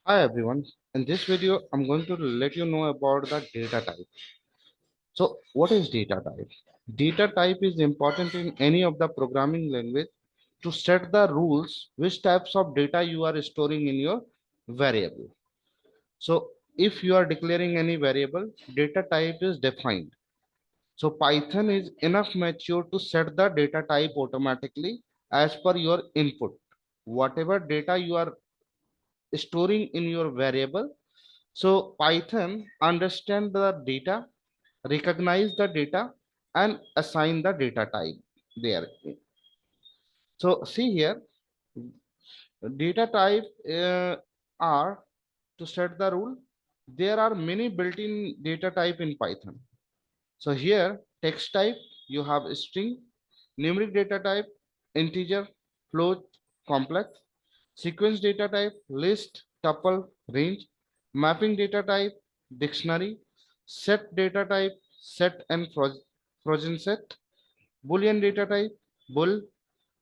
Hi everyone. In this video, I'm going to let you know about the data type. So, what is data type? Data type is important in any of the programming language to set the rules which types of data you are storing in your variable. So, if you are declaring any variable, data type is defined. So, Python is enough mature to set the data type automatically as per your input. Whatever data you are storing in your variable, so Python understand the data, recognize the data, and assign the data type there. So see here, data type are to set the rule. There are many built-in data type in Python. So here, text type, you have string, numeric data type, integer, float, complex, sequence data type, list, tuple, range, mapping data type, dictionary, set data type, set and frozen set, boolean data type, bool,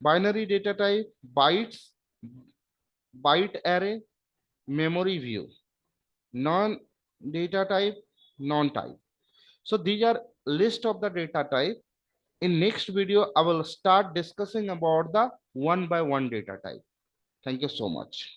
binary data type, bytes, byte array, memory view, non data type, non type. So these are list of the data type. In next video, I will start discussing about the one by one data type. Thank you so much.